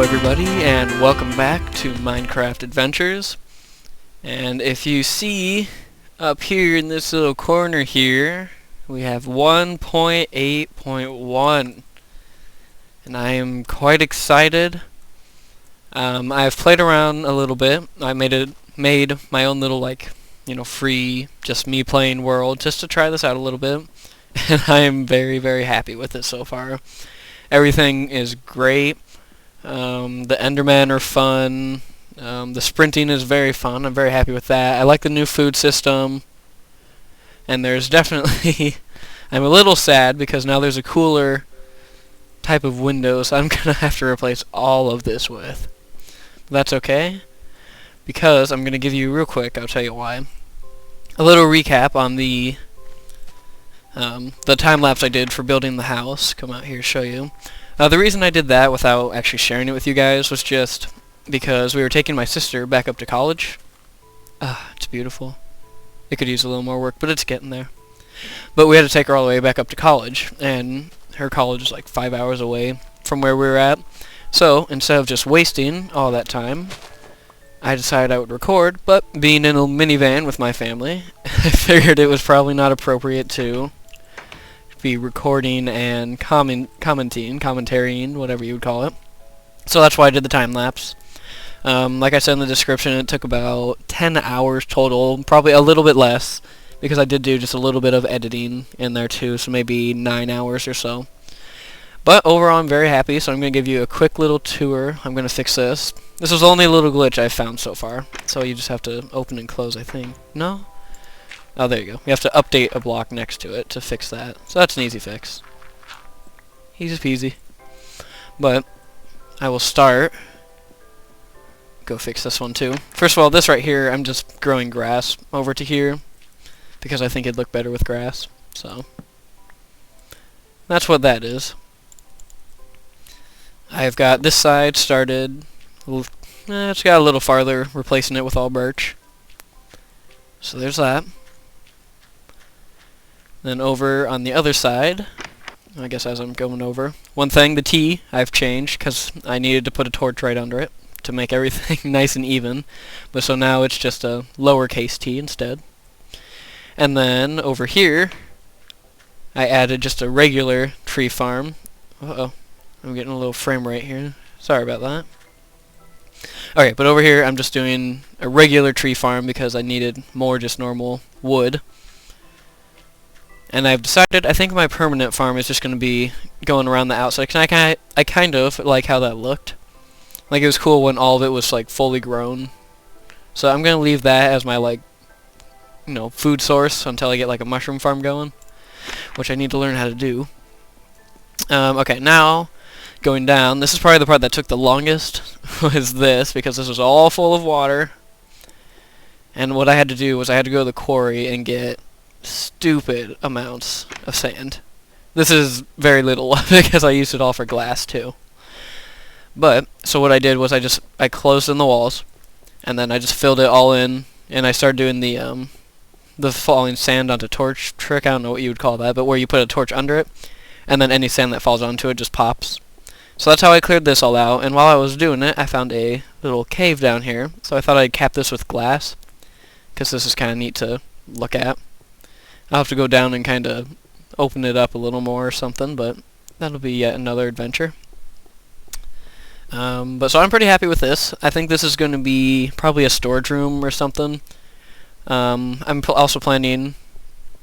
everybody, and welcome back to MineCraft Adventures. And if you see up here in this little corner here, we have 1.8.1, and I am quite excited. I've played around a little bit. I made my own little free just me playing world just to try this out a little bit, and I am very, very happy with it so far. Everything is great. The Endermen are fun. The sprinting is very fun. I'm very happy with that. I like the new food system. And there's definitely... I'm a little sad because now there's a cooler type of windows I'm going to have to replace all of this with. But that's okay, because I'm going to give you real quick, I'll tell you why, a little recap on the time-lapse I did for building the house. Come out here, show you. The reason I did that without actually sharing it with you guys was just because we were taking my sister back up to college. It's beautiful. It could use a little more work, but it's getting there. But we had to take her all the way back up to college, and her college is like 5 hours away from where we were at. So, instead of just wasting all that time, I decided I would record, but being in a minivan with my family, I figured it was probably not appropriate to be recording and commentarying, whatever you would call it. So that's why I did the time-lapse. Like I said in the description, it took about 10 hours total, probably a little bit less, because I did do just a little bit of editing in there too, so maybe 9 hours or so. But overall, I'm very happy, so I'm going to give you a quick little tour. I'm going to fix this. This was only a little glitch I found so far, so you just have to open and close, I think. No? Oh, there you go. You have to update a block next to it to fix that. So that's an easy fix. Easy peasy. But I will start. Go fix this one too. First of all, this right here, I'm just growing grass over to here because I think it'd look better with grass. So that's what that is. I've got this side started. It's got a little farther, replacing it with all birch. So there's that. Then over on the other side, I guess as I'm going over, one thing, the T I've changed because I needed to put a torch right under it to make everything nice and even. But so now it's just a lowercase t instead. And then over here, I added just a regular tree farm. Uh-oh, I'm getting a little frame rate here. Sorry about that. Okay, but over here I'm just doing a regular tree farm because I needed more just normal wood. And I've decided I think my permanent farm is just going to be going around the outside. Cause I kind of like how that looked. Like it was cool when all of it was like fully grown. So I'm going to leave that as my food source until I get like a mushroom farm going, which I need to learn how to do. Okay, now going down, this is probably the part that took the longest, was this, because this was all full of water. And what I had to do was I had to go to the quarry and get stupid amounts of sand. This is very little because I used it all for glass too. But so what I did was I closed in the walls, and then I just filled it all in, and I started doing the falling sand onto torch trick. I don't know what you would call that, but where you put a torch under it, and then any sand that falls onto it just pops. So that's how I cleared this all out. And while I was doing it, I found a little cave down here. So I thought I'd cap this with glass, because this is kind of neat to look at. I'll have to go down and kind of open it up a little more or something, but that'll be yet another adventure. But so I'm pretty happy with this. I think this is going to be probably a storage room or something. I'm also planning...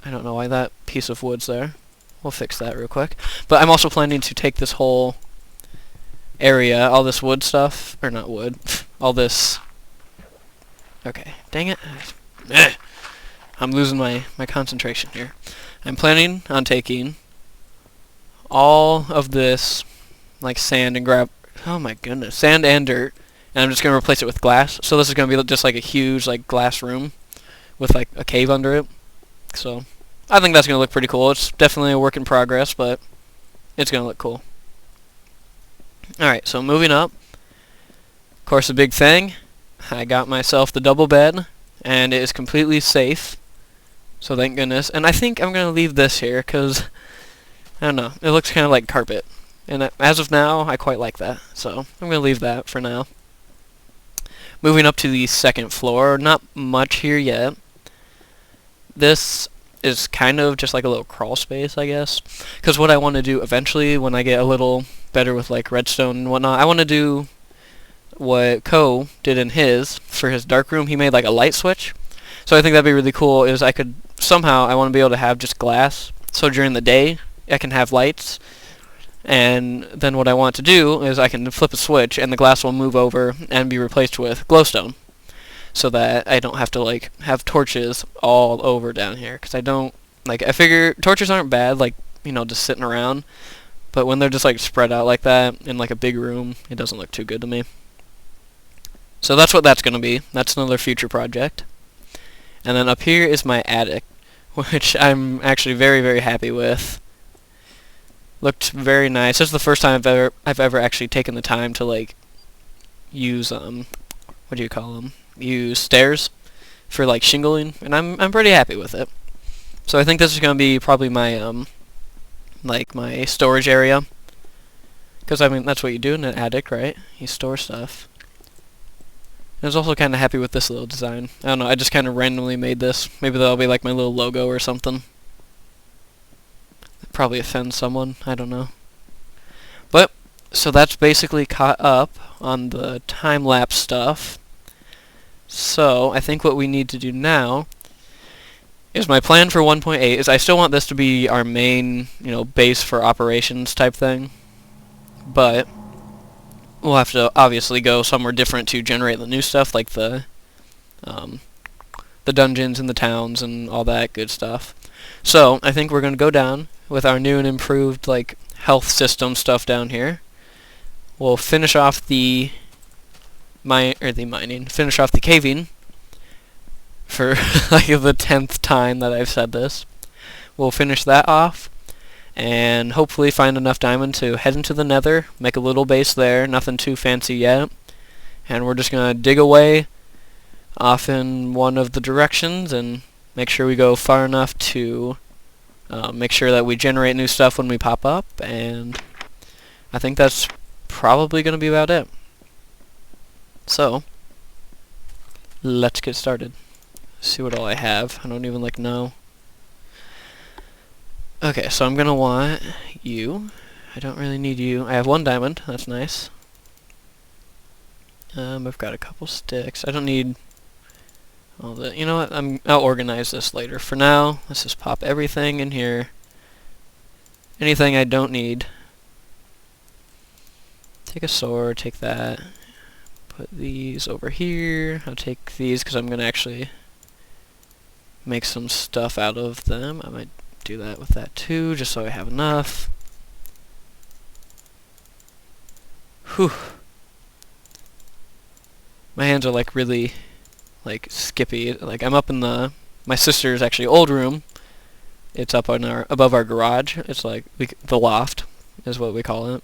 I don't know why that piece of wood's there. We'll fix that real quick. But I'm also planning to take this whole area, all this wood stuff, or not wood, all this... Okay, dang it. I'm losing my concentration here. I'm planning on taking all of this, like sand and oh my goodness, sand and dirt, and I'm just going to replace it with glass. So this is going to be just like a huge glass room with like a cave under it. So I think that's going to look pretty cool. It's definitely a work in progress, but it's going to look cool. Alright, so moving up. Of course, the big thing, I got myself the double bed, and it is completely safe. So thank goodness. And I think I'm going to leave this here because, I don't know, it looks kind of like carpet. And as of now, I quite like that. So I'm going to leave that for now. Moving up to the second floor, not much here yet. This is kind of just like a little crawl space, I guess. Because what I want to do eventually, when I get a little better with like redstone and whatnot, I want to do what Ko did in his, for his dark room. He made like a light switch. So I think that'd be really cool, is I could, somehow, I want to be able to have just glass. So during the day, I can have lights. And then what I want to do is I can flip a switch and the glass will move over and be replaced with glowstone. So that I don't have to like have torches all over down here. Because I don't, like, I figure torches aren't bad, like, you know, just sitting around. But when they're just like spread out like that in like a big room, it doesn't look too good to me. So that's what that's going to be. That's another future project. And then up here is my attic, which I'm actually very, very happy with. Looked very nice. This is the first time I've ever actually taken the time to like use what do you call them? Use stairs for like shingling, and I'm pretty happy with it. So I think this is gonna be probably my like my storage area, because I mean that's what you do in an attic, right? You store stuff. I was also kind of happy with this little design. I don't know. I just kind of randomly made this. Maybe that'll be like my little logo or something. Probably offend someone, I don't know. But, so that's basically caught up on the time-lapse stuff. So, I think what we need to do now is my plan for 1.8 is I still want this to be our main, you know, base for operations type thing. But, we'll have to obviously go somewhere different to generate the new stuff, like the dungeons and the towns and all that good stuff. So, I think we're going to go down with our new and improved like health system stuff down here. We'll finish off the finish off the caving for like the 10th time that I've said this. We'll finish that off and hopefully find enough diamond to head into the nether, make a little base there, nothing too fancy yet. And we're just going to dig away off in one of the directions and make sure we go far enough to make sure that we generate new stuff when we pop up, and I think that's probably going to be about it. So, let's get started. See what all I have. I don't even like know. Okay, so I'm going to want you. I don't really need you. I have 1 diamond. That's nice. I've got a couple sticks. I don't need all the, you know what, I'll organize this later. For now, let's just pop everything in here. Anything I don't need. Take a sword, take that. Put these over here. I'll take these because I'm going to actually make some stuff out of them. I might do that with that too, just so I have enough. Whew. My hands are like really like skippy. Like I'm up in my sister's actually old room. It's up on above our garage. It's like the loft is what we call it.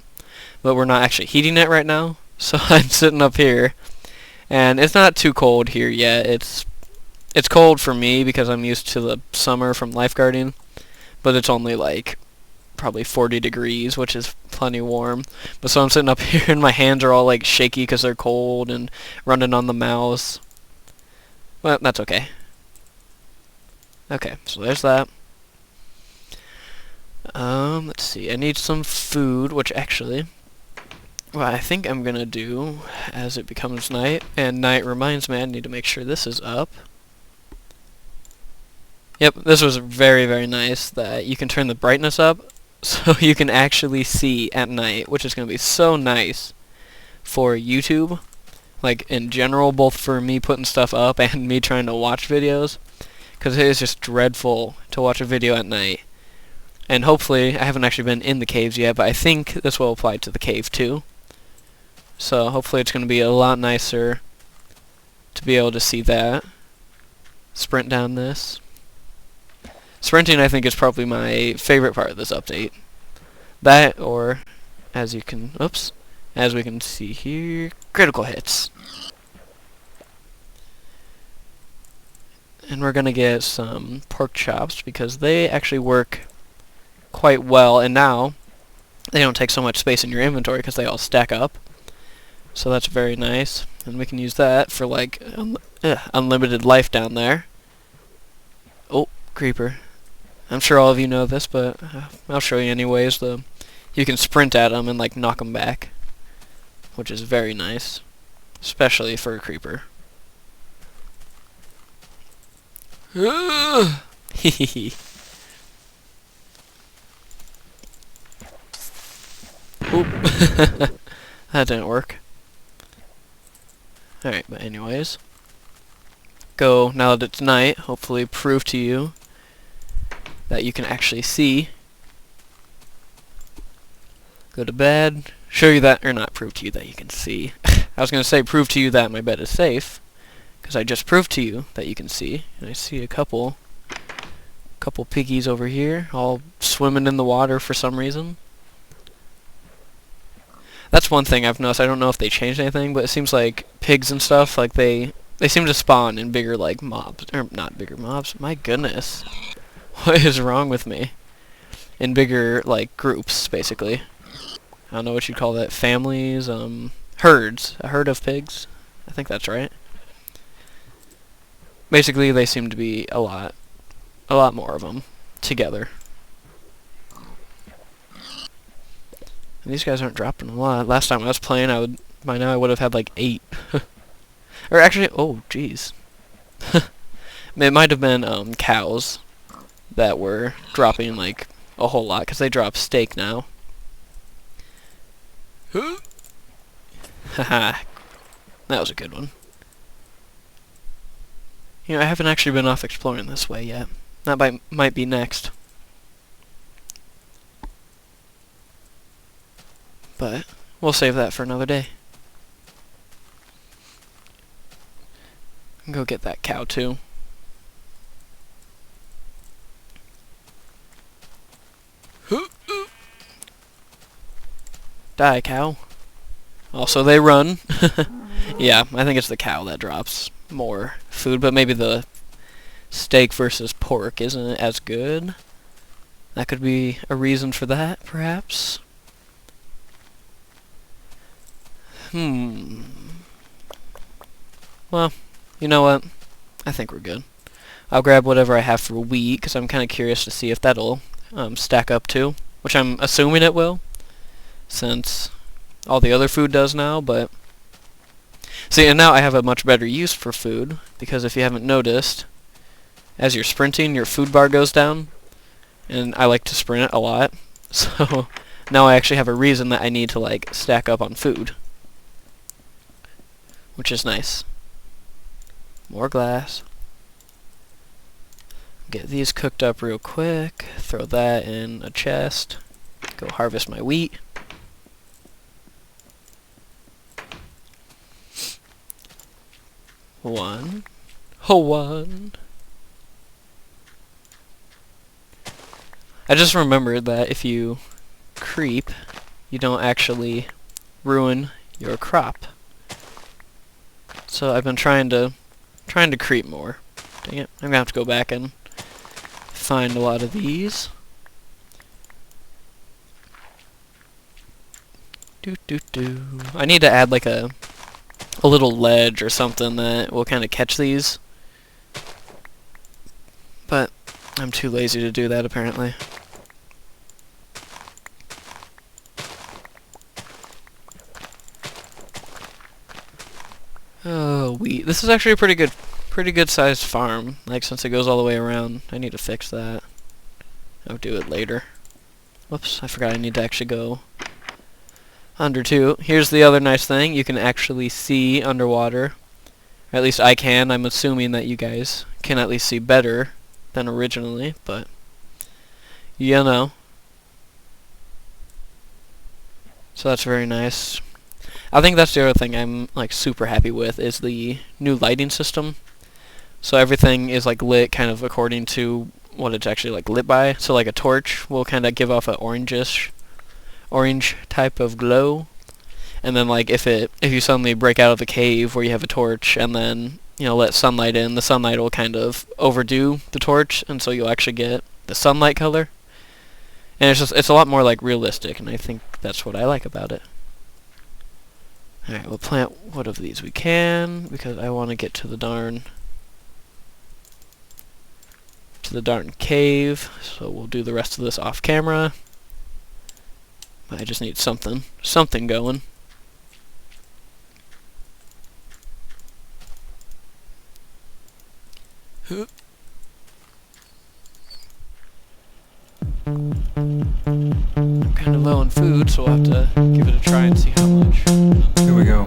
But we're not actually heating it right now. So I'm sitting up here and it's not too cold here yet. It's cold for me because I'm used to the summer from lifeguarding, but it's only like probably 40 degrees, which is plenty warm. But so I'm sitting up here and my hands are all like shaky because they're cold and running on the mouse. Well, that's okay. Okay, so there's that. Let's see. I need some food, which actually, what I think I'm gonna do as it becomes night, and night reminds me I need to make sure this is up. Yep, this was very, very nice that you can turn the brightness up so you can actually see at night, which is gonna be so nice for YouTube. Like in general, both for me putting stuff up and me trying to watch videos, because it is just dreadful to watch a video at night. And hopefully, I haven't actually been in the caves yet, but I think this will apply to the cave too. So hopefully it's going to be a lot nicer to be able to see that. Sprint down this. Sprinting, I think, is probably my favorite part of this update. That, or as you can, oops, as we can see here, critical hits. And we're gonna get some pork chops because they actually work quite well. And now, they don't take so much space in your inventory because they all stack up. So that's very nice, and we can use that for like unlimited life down there. Oh, creeper. I'm sure all of you know this, but I'll show you anyways. You can sprint at them and like knock them back, which is very nice, especially for a creeper. Hehehe. Oop. That didn't work. Alright, but anyways. Go, now that it's night, hopefully prove to you that you can actually see. Go to bed. Show you that, or not prove to you that you can see. I was going to say prove to you that my bed is safe, because I just proved to you that you can see. And I see a couple piggies over here, all swimming in the water for some reason. That's one thing I've noticed. I don't know if they changed anything, but it seems like pigs and stuff, like they seem to spawn in bigger like mobs, or not bigger mobs. My goodness, what is wrong with me? In bigger like groups, basically. I don't know what you'd call that. Families, herds, a herd of pigs. I think that's right. Basically, they seem to be a lot more of them together. And these guys aren't dropping a lot. Last time I was playing, by now I would have had like 8. Or actually, oh jeez. It might have been cows that were dropping like a whole lot, because they drop steak now. Haha. That was a good one. You know, I haven't actually been off exploring this way yet. That might be next. But we'll save that for another day. Go get that cow too. Die, cow. Also, they run. Yeah, I think it's the cow that drops more food, but maybe the steak versus pork isn't as good. That could be a reason for that, perhaps. Well, you know what? I think we're good. I'll grab whatever I have for wheat, because I'm kind of curious to see if that'll stack up too, which I'm assuming it will, since all the other food does now, but... See, and now I have a much better use for food, because if you haven't noticed, as you're sprinting, your food bar goes down, and I like to sprint a lot, so now I actually have a reason that I need to, like, stack up on food. Which is nice. More glass. Get these cooked up real quick. Throw that in a chest. Go harvest my wheat. One. One. I just remembered that if you creep, you don't actually ruin your crop. So I've been trying to creep more. Dang it. I'm gonna have to go back and find a lot of these. I need to add like a little ledge or something that will kind of catch these. But I'm too lazy to do that apparently. Oh, wheat. This is actually a pretty good sized farm. Like, since it goes all the way around. I need to fix that. I'll do it later. Whoops, I forgot I need to actually go under too. Here's the other nice thing. You can actually see underwater. Or at least I can. I'm assuming that you guys can at least see better than originally, but you know. So that's very nice. I think that's the other thing I'm like super happy with is the new lighting system. So everything is like lit kind of according to what it's actually like lit by. So like a torch will kind of give off an orange type of glow. And then like if you suddenly break out of the cave where you have a torch and then, you know, let sunlight in, the sunlight will kind of overdo the torch, and so you'll actually get the sunlight color. And it's a lot more like realistic, and I think that's what I like about it. Alright, we'll plant what of these we can, because I want to get to the darn cave, so we'll do the rest of this off camera. But I just need something going. I'm kind of low on food, so we'll have to give it a try and see how much. Here we go.